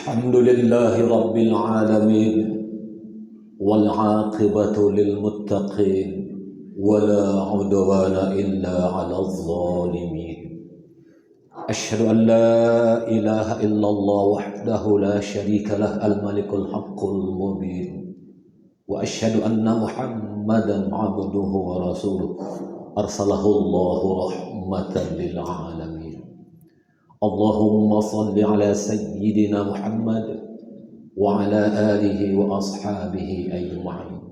الحمد لله رب العالمين والعاقبة للمتقين ولا عدوان إلا على الظالمين أشهد أن لا إله إلا الله وحده لا شريك له الملك الحق المبين وأشهد أن محمدا عبده ورسوله أرسله الله رحمة للعالمين اللهم صل على سيدنا محمد وعلى آله وأصحابه أجمعين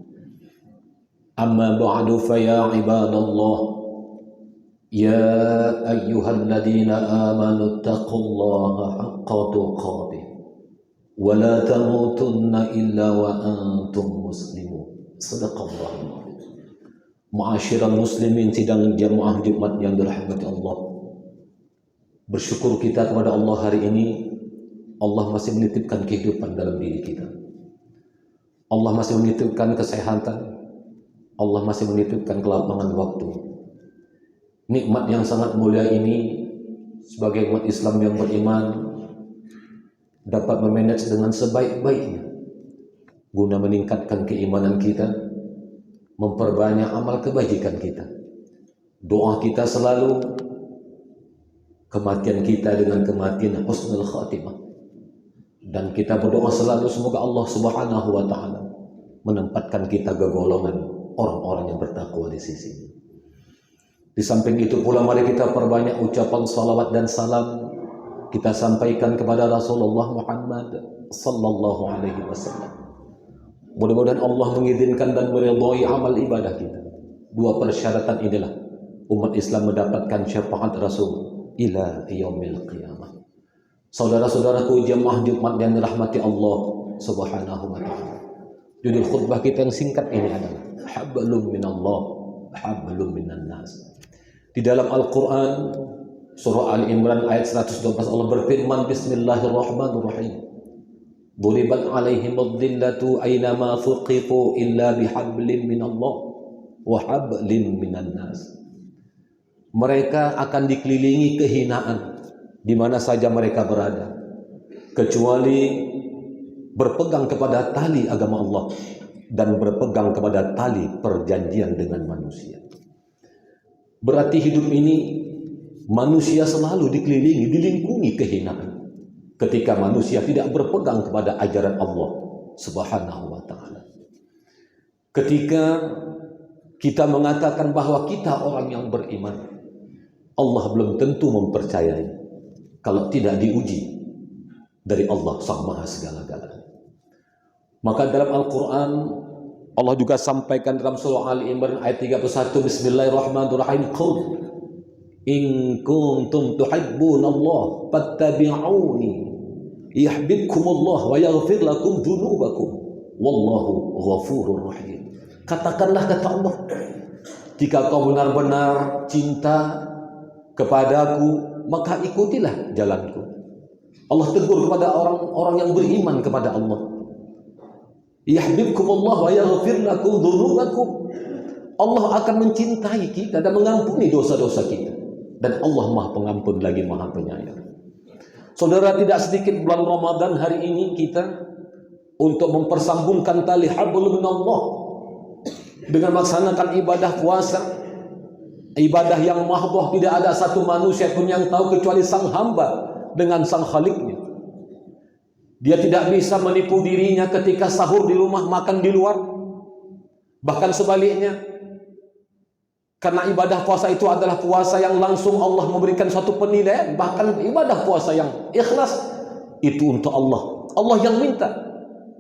أما بعد فيا عباد الله يا أيها الذين آمنوا اتقوا الله حق تقاته ولا تموتن إلا وأنتم مسلمون صدق الله العظيم. Ma'asyiral muslimin, sidang jamaah Jumat yang dirahmati Allah. Bersyukur kita kepada Allah hari ini, Allah masih menitipkan kehidupan dalam diri kita. Allah masih menitipkan kesehatan. Allah masih menitipkan kelapangan waktu. Nikmat yang sangat mulia ini sebagai umat Islam yang beriman dapat memanage dengan sebaik-baiknya guna meningkatkan keimanan kita, memperbanyak amal kebajikan kita. Doa kita selalu kematian kita dengan kematian husnul khatimah, dan kita berdoa selalu semoga Allah Subhanahu wa taala menempatkan kita ke golongan orang-orang yang bertakwa di sisinya. Di samping itu pula mari kita perbanyak ucapan salawat dan salam kita sampaikan kepada Rasulullah Muhammad sallallahu alaihi wasallam. Mudah-mudahan Allah mengizinkan dan meridhai amal ibadah kita. Dua persyaratan inilah umat Islam mendapatkan syafaat Rasul ila yaumil qiyamah. Saudara-saudaraku jemaah Jumat yang dirahmati Allah Subhanahu wa taala. Judul khutbah kita yang singkat ini adalah hablum minallah hablum minan nas. Di dalam Al-Qur'an surah Ali Imran ayat 112 Allah berfirman, bismillahirrahmanirrahim. Duribat alaihim ad-dillatu aynama thuqifu illa bihablin minallah wa hablin minan nas. Mereka akan dikelilingi kehinaan di mana saja mereka berada, kecuali berpegang kepada tali agama Allah dan berpegang kepada tali perjanjian dengan manusia. Berarti hidup ini manusia selalu dikelilingi, dilingkungi kehinaan ketika manusia tidak berpegang kepada ajaran Allah Subhanahu wa taala. Ketika kita mengatakan bahwa kita orang yang beriman, Allah belum tentu mempercayai kalau tidak diuji dari Allah Sang Maha Segala-Galanya. Maka dalam Al-Quran Allah juga sampaikan dalam surah Ali Imran ayat 31, bismillahirrahmanirrahim, qul in kuntum tuhibbunallah fattabi'uni yuhibbukumullah wa yaghfir lakum dzunubakum wallahu ghafurur rahim. Katakanlah, kata Allah, jika kau benar-benar cinta kepadaku, maka ikutilah jalanku. Allah tegur kepada orang-orang yang beriman kepada Allah. Yuhibbukumullah wa yaghfir lakum dzunubakum. Allah akan mencintai kita dan mengampuni dosa-dosa kita. Dan Allah Maha Pengampun lagi Maha Penyayang. Saudara, tidak sedikit bulan Ramadan hari ini kita untuk mempersambungkan tali hablum minallah dengan melaksanakan ibadah puasa. Ibadah yang mahdoh, tidak ada satu manusia pun yang tahu kecuali sang hamba dengan sang khaliknya. Dia tidak bisa menipu dirinya ketika sahur di rumah, makan di luar. Bahkan sebaliknya, karena ibadah puasa itu adalah puasa yang langsung Allah memberikan satu penilaian. Bahkan ibadah puasa yang ikhlas itu untuk Allah. Allah yang minta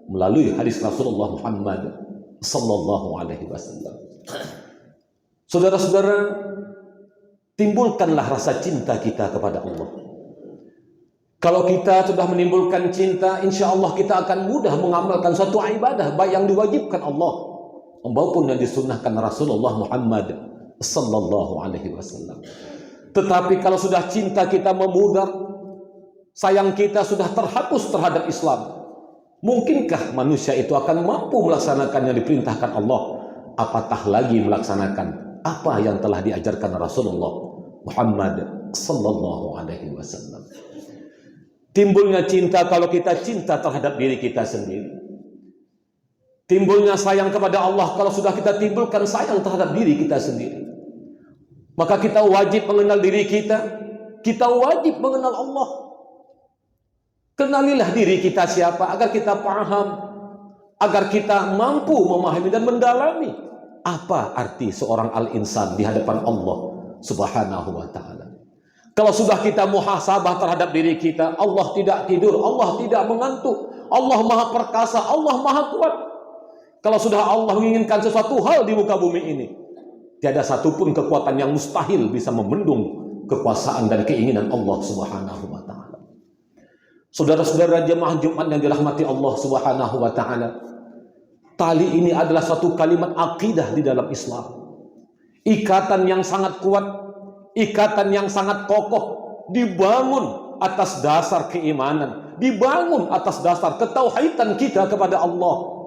melalui hadis Rasulullah Muhammad sallallahu alaihi wasallam. Saudara-saudara, timbulkanlah rasa cinta kita kepada Allah. Kalau kita sudah menimbulkan cinta, insya Allah kita akan mudah mengamalkan suatu ibadah, baik yang diwajibkan Allah maupun yang disunnahkan Rasulullah Muhammad sallallahu alaihi wasallam. Tetapi kalau sudah cinta kita memudar, sayang kita sudah terhapus terhadap Islam, mungkinkah manusia itu akan mampu melaksanakan yang diperintahkan Allah? Apatah lagi melaksanakan apa yang telah diajarkan Rasulullah Muhammad sallallahu alaihi wasallam. Timbulnya cinta kalau kita cinta terhadap diri kita sendiri. Timbulnya sayang kepada Allah kalau sudah kita timbulkan sayang terhadap diri kita sendiri. Maka kita wajib mengenal diri kita. Kita wajib mengenal Allah. Kenalilah diri kita siapa agar kita paham, agar kita mampu memahami dan mendalami apa arti seorang al-insan di hadapan Allah Subhanahu wa ta'ala. Kalau sudah kita muhasabah terhadap diri kita, Allah tidak tidur, Allah tidak mengantuk, Allah maha perkasa, Allah maha kuat. Kalau sudah Allah menginginkan sesuatu hal di muka bumi ini, tiada satupun kekuatan yang mustahil bisa membendung kekuasaan dan keinginan Allah Subhanahu wa ta'ala. Saudara-saudara jemaah Jumat yang dirahmati Allah Subhanahu wa ta'ala, tali ini adalah suatu kalimat akidah di dalam Islam. Ikatan yang sangat kuat, ikatan yang sangat kokoh, dibangun atas dasar keimanan, dibangun atas dasar ketauhidan kita kepada Allah.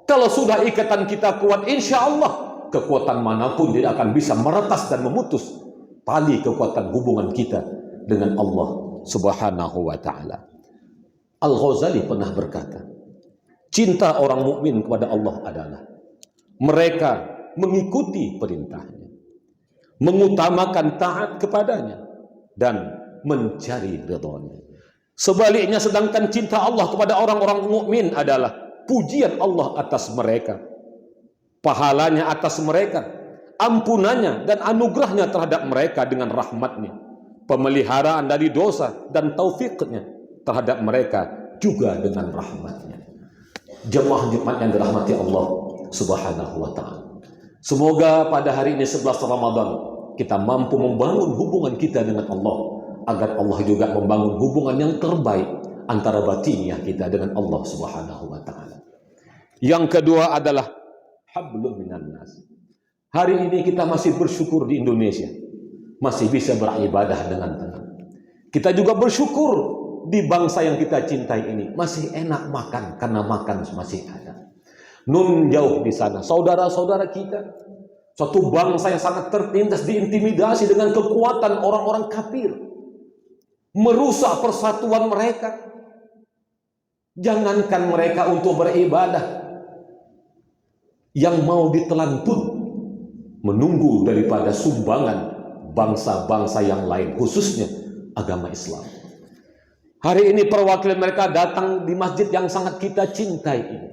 Kalau sudah ikatan kita kuat, insya Allah kekuatan manapun tidak akan bisa meretas dan memutus tali kekuatan hubungan kita dengan Allah Subhanahu wa ta'ala. Al-Ghazali pernah berkata, cinta orang mukmin kepada Allah adalah mereka mengikuti perintahnya, mengutamakan taat kepadanya, dan mencari ridhonya. Sebaliknya, sedangkan cinta Allah kepada orang-orang mukmin adalah pujian Allah atas mereka, pahalanya atas mereka, ampunannya dan anugerahnya terhadap mereka dengan rahmatnya, pemeliharaan dari dosa dan taufiknya terhadap mereka juga dengan rahmatnya. Jemaah Jumat yang dirahmati Allah Subhanahu wa ta'ala, semoga pada hari ini 11 Ramadan kita mampu membangun hubungan kita dengan Allah, agar Allah juga membangun hubungan yang terbaik antara batiniah kita dengan Allah Subhanahu wa ta'ala. Yang kedua adalah hablum minan nas. Hari ini kita masih bersyukur di Indonesia, masih bisa beribadah dengan tenang. Kita juga bersyukur di bangsa yang kita cintai ini masih enak makan, karena makan masih ada. Nun jauh di sana, saudara-saudara kita, suatu bangsa yang sangat tertindas, diintimidasi dengan kekuatan orang-orang kafir, merusak persatuan mereka. Jangankan mereka untuk beribadah, yang mau ditelan pun menunggu daripada sumbangan bangsa-bangsa yang lain, khususnya agama Islam. Hari ini perwakilan mereka datang di masjid yang sangat kita cintai ini.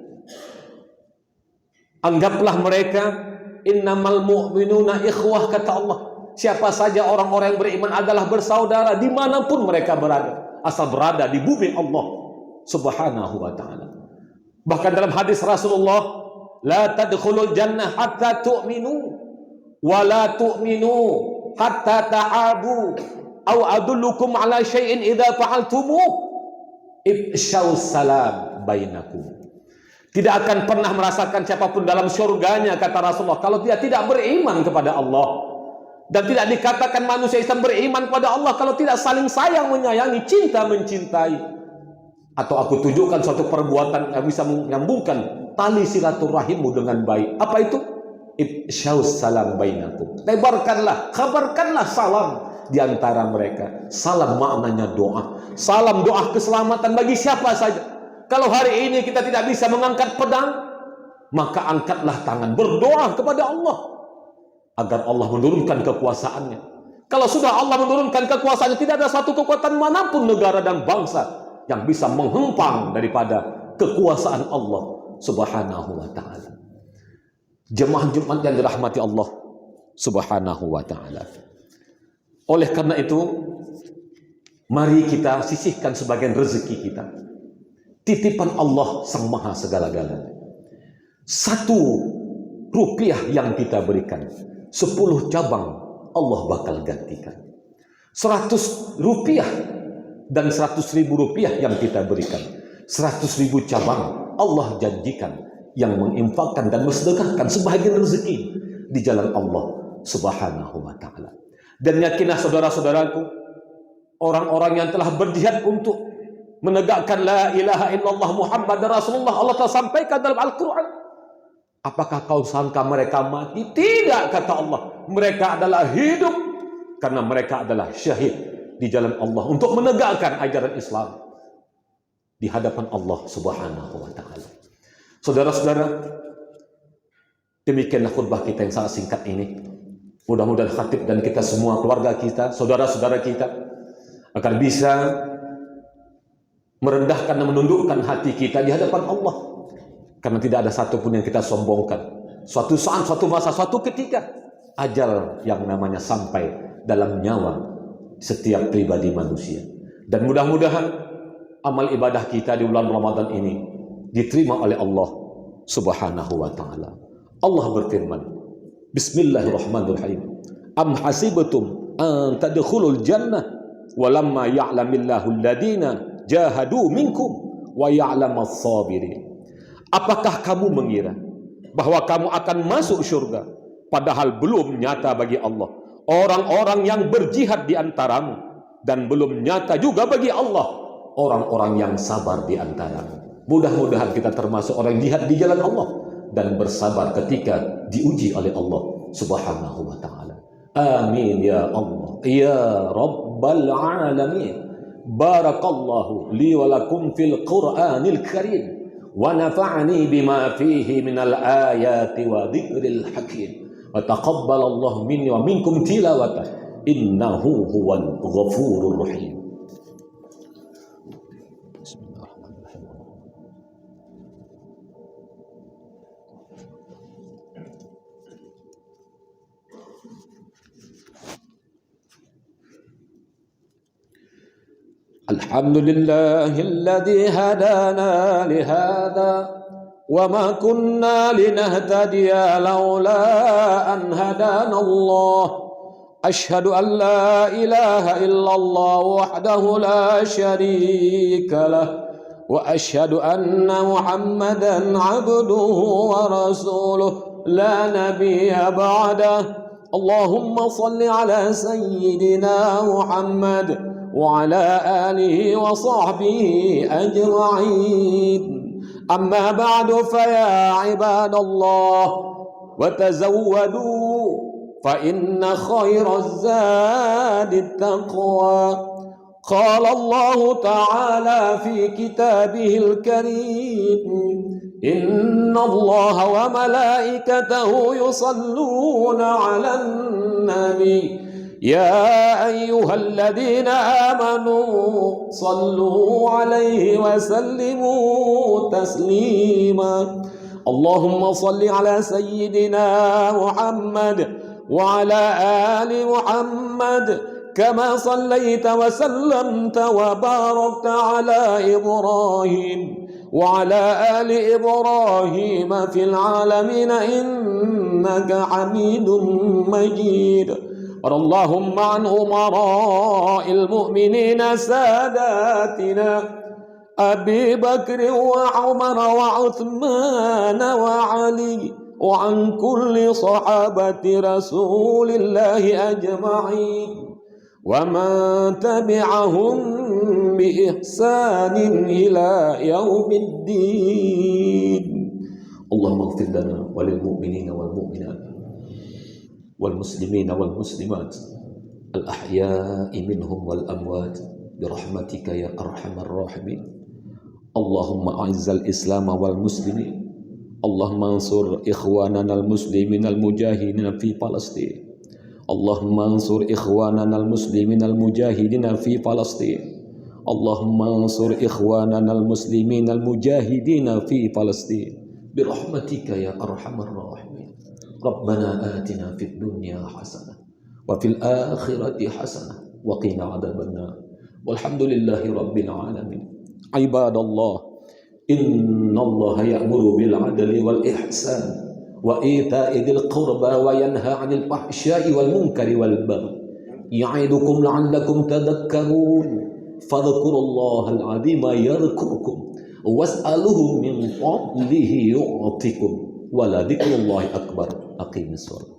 Anggaplah mereka, innamal mu'minuna ikhwah, kata Allah. Siapa saja orang-orang yang beriman adalah bersaudara dimanapun mereka berada, asal berada di bumi Allah Subhanahu wa ta'ala. Bahkan dalam hadis Rasulullah, la tadkhulul jannah hatta tu'minu wa la tu'minu hatta ta'abu aw adullukum ala syai'in idza fa'altumu ifshaus salam bainakum. Tidak akan pernah merasakan siapapun dalam surganya, kata Rasulullah, kalau dia tidak beriman kepada Allah. Dan tidak dikatakan manusia Islam beriman kepada Allah kalau tidak saling sayang, menyayangi, cinta, mencintai. Atau aku tunjukkan suatu perbuatan yang bisa menyambungkan tali silaturahimmu dengan baik. Apa itu? Ifshaus salam bainakum. Tebarkanlah, kabarkanlah salam di antara mereka. Salam maknanya doa. Salam doa keselamatan bagi siapa saja. Kalau hari ini kita tidak bisa mengangkat pedang, maka angkatlah tangan, berdoa kepada Allah agar Allah menurunkan kekuasaannya. Kalau sudah Allah menurunkan kekuasaannya, tidak ada satu kekuatan manapun, negara dan bangsa, yang bisa menghempang daripada kekuasaan Allah Subhanahu wa ta'ala. Jemaah Jumat yang dirahmati Allah Subhanahu wa ta'ala. Oleh karena itu, mari kita sisihkan sebagian rezeki kita. Titipan Allah Sang Maha Segala-galanya. 1 rupiah yang kita berikan, 10 cabang Allah bakal gantikan. 100 rupiah dan 100.000 rupiah yang kita berikan, 100.000 cabang Allah janjikan yang menginfakkan dan bersedekahkan sebahagian rezeki di jalan Allah Subhanahu wa ta'ala. Dan yakinlah saudara-saudaraku, orang-orang yang telah berjihad untuk menegakkan la ilaha illallah Muhammad Rasulullah, Allah telah sampaikan dalam Al-Quran. Apakah kau sangka mereka mati? Tidak, kata Allah. Mereka adalah hidup karena mereka adalah syahid di jalan Allah untuk menegakkan ajaran Islam. di hadapan Allah Subhanahu wa taala. Saudara-saudara, demikianlah khutbah kita yang sangat singkat ini. Mudah-mudahan khatib dan kita semua, keluarga kita, saudara-saudara kita akan bisa merendahkan dan menundukkan hati kita di hadapan Allah. Karena tidak ada satupun yang kita sombongkan. Suatu saat, suatu masa, suatu ketika ajal yang namanya sampai dalam nyawa setiap pribadi manusia. Dan mudah-mudahan amal ibadah kita di bulan Ramadan ini diterima oleh Allah Subhanahu wa taala. Allah berfirman, Bismillahirrahmanirrahim. Am hasibtum an tadkhulul jannah walamma ya'lamillahu alladhina jahadu minkum wa ya'lamas sabirin. Apakah kamu mengira bahwa kamu akan masuk surga padahal belum nyata bagi Allah orang-orang yang berjihad di antaramu, dan belum nyata juga bagi Allah orang-orang yang sabar di antaramu. Mudah-mudahan kita termasuk orang yang jihad di jalan Allah dan bersabar ketika diuji oleh Allah Subhanahu wa taala. Amin ya Allah ya Rabbal alamin. Barakallahu li wa lakum fil Qur'anil Karim wa nafa'ani bima fihi minal ayati wa dzikril hakim. Wa taqabbalallahu minni wa minkum tilawatah innahu huwal ghafurur rahim. Alhamdulillahilladzi hadana lihada وما كنا لنهتدي لولا أن هدانا الله أشهد أن لا إله إلا الله وحده لا شريك له وأشهد أن محمدا عبده ورسوله لا نبي بعده اللهم صل على سيدنا محمد وعلى آله وصحبه أجمعين. أما بعد فيا عباد الله وتزودوا فإن خير الزاد التقوى. قال الله تعالى في كتابه الكريم إن الله وملائكته يصلون على النبي يا أيها الذين آمنوا صلوا عليه وسلموا تسليما. اللهم صل على سيدنا محمد وعلى آل محمد كما صليت وسلمت وباركت على إبراهيم وعلى آل إبراهيم في العالمين إنك حميد مجيد. اللهم عن أمراء المؤمنين ساداتنا أبي بكر وعمر وعثمان وعلي وعن كل صحابة رسول الله أجمعين ومن تبعهم بإحسان إلى يوم الدين. اللهم اغفر لنا وللمؤمنين والمؤمنات والمسلمين والمسلمات الأحياء منهم والأموات برحمتك يا أرحم الراحمين. اللهم أعز الإسلام والمسلمين. اللهم انصر إخواننا المسلمين المجاهدين في فلسطين. اللهم انصر إخواننا المسلمين المجاهدين في فلسطين. اللهم انصر إخواننا المسلمين المجاهدين في فلسطين برحمتك يا أرحم الراحمين. ربنا آتنا في الدنيا حسنة وفي الآخرة حسنة وقنا عذاب النار والحمد لله رب العالمين. عباد الله إن الله يأمر بالعدل والإحسان وإيتاء ذي القربى وينهى عن الفحشاء والمنكر والبغي يعظكم لعلكم تذكرون. فاذكروا الله العظيم يذكركم واسألوه من فضله يعطكم ولذكر الله أكبر. أقيم الصلاة.